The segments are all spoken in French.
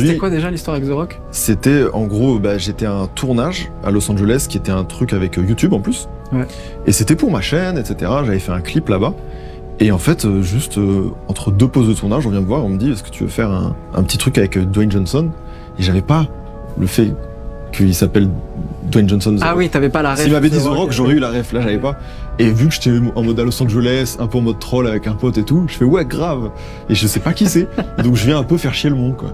aujourd'hui. C'était quoi déjà l'histoire avec The Rock? C'était en gros, j'étais à un tournage à Los Angeles qui était un truc avec YouTube en plus. Ouais. Et c'était pour ma chaîne, etc. J'avais fait un clip là-bas. Et en fait, entre 2 pauses de tournage, on vient me voir, on me dit est-ce que tu veux faire un petit truc avec Dwayne Johnson? Et j'avais pas le fait qu'il s'appelle Dwayne Johnson. Ah oui, t'avais pas la ref. S'il m'avait dit The Rock, j'aurais eu la ref, là j'avais pas. Et vu que j'étais en mode à Los Angeles, un peu en mode troll avec un pote et tout, je fais ouais grave. Et je sais pas qui c'est. Donc je viens un peu faire chier le monde quoi.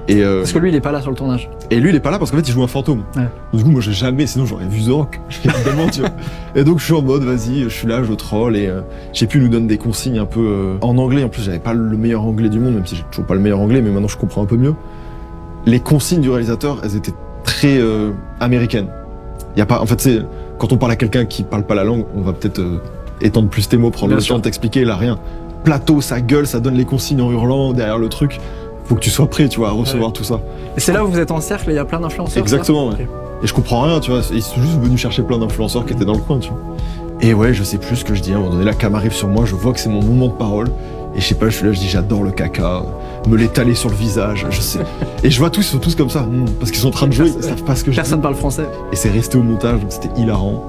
Et Parce que lui il est pas là sur le tournage. et lui il est pas là parce qu'en fait il joue un fantôme. Ouais. Du coup moi j'ai jamais, sinon j'aurais vu The Rock, évidemment tu vois. Et donc je suis en mode vas-y, je suis là, je troll et je sais plus, il nous donne des consignes un peu en anglais. En plus j'avais pas le meilleur anglais du monde, même si j'ai toujours pas le meilleur anglais, mais maintenant je comprends un peu mieux. Les consignes du réalisateur, elles étaient très américaines. Y a pas, en fait c'est quand on parle à quelqu'un qui parle pas la langue, on va peut-être étendre plus tes mots, prendre le temps de t'expliquer, là rien. Plateau, ça gueule, ça donne les consignes en hurlant derrière le truc. Faut que tu sois prêt, tu vois, à recevoir tout ça. Et c'est là où vous êtes en cercle et il y a plein d'influenceurs? Exactement, ouais. Okay. Et je comprends rien, tu vois. Ils sont juste venus chercher plein d'influenceurs qui étaient dans le coin, tu vois. Et ouais, je sais plus ce que je dis. À un moment donné, la cam arrive sur moi, je vois que c'est mon moment de parole. Et je sais pas, je suis là, je dis j'adore le caca, me l'étaler sur le visage, je sais. Et je vois tous, ils sont tous comme ça, parce qu'ils sont en train de jouer, ils savent pas ce que je dis. Personne parle français. Et c'est resté au montage, donc c'était hilarant.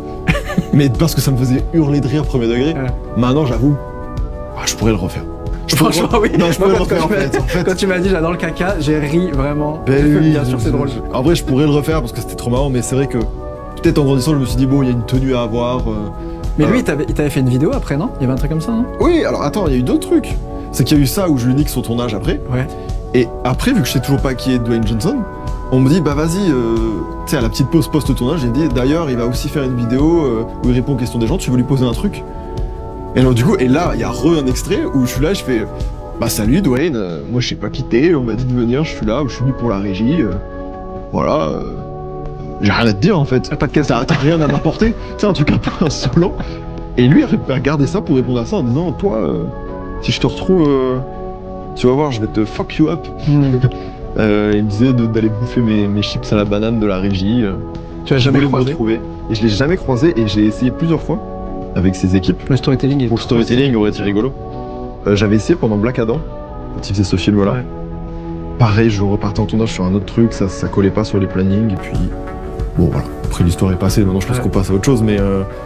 Mais parce que ça me faisait hurler de rire premier degré. Ouais. Maintenant, j'avoue, je pourrais le refaire. Franchement, oui. Non, je pourrais le refaire en fait. Quand tu m'as dit j'adore le caca, j'ai ri vraiment. Oui, bien sûr, c'est drôle. En vrai, je pourrais le refaire parce que c'était trop marrant, mais c'est vrai que peut-être en grandissant, je me suis dit, bon, il y a une tenue à avoir. Mais lui, il t'avait fait une vidéo après, non? Il y avait un truc comme ça, non? Oui, alors attends, il y a eu d'autres trucs. C'est qu'il y a eu ça où je lui nique son tournage après. Ouais. Et après, vu que je sais toujours pas qui est Dwayne Johnson, on me dit, bah vas-y, tu sais, à la petite pause post-tournage, il dit, d'ailleurs, il va aussi faire une vidéo où il répond aux questions des gens, tu veux lui poser un truc? Et donc, du coup, et là, il y a un extrait où je suis là, je fais, bah salut Dwayne, moi je sais pas qui t'es, on m'a dit de venir, je suis là, je suis venu pour la régie, voilà, j'ai rien à te dire en fait, t'as rien à m'apporter, c'est un truc un peu insolent. Et lui a regardé ça pour répondre à ça en disant, toi, si je te retrouve, tu vas voir, je vais te fuck you up. Il me disait d'aller bouffer mes chips à la banane de la régie. Tu l'as jamais croisé? Et je l'ai jamais croisé et j'ai essayé plusieurs fois avec ses équipes. Le storytelling Pour le storytelling aurait été rigolo. J'avais essayé pendant Black Adam, quand il faisait ce film-là. Ouais. Pareil, je repartais en tournage sur un autre truc, ça collait pas sur les plannings, et puis... Bon voilà, après l'histoire est passée, maintenant je pense qu'on passe à autre chose, mais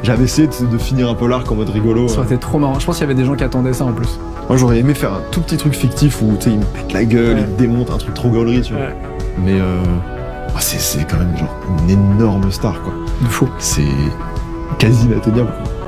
j'avais essayé de finir un peu l'arc en mode rigolo. Ça aurait été trop marrant, je pense qu'il y avait des gens qui attendaient ça en plus. Moi j'aurais aimé faire un tout petit truc fictif où, tu sais, il me pète la gueule, il me démonte un truc trop gaulerie, tu vois. Ouais. Mais c'est quand même genre une énorme star, quoi. De fou. C'est quasi inatteignable, quoi.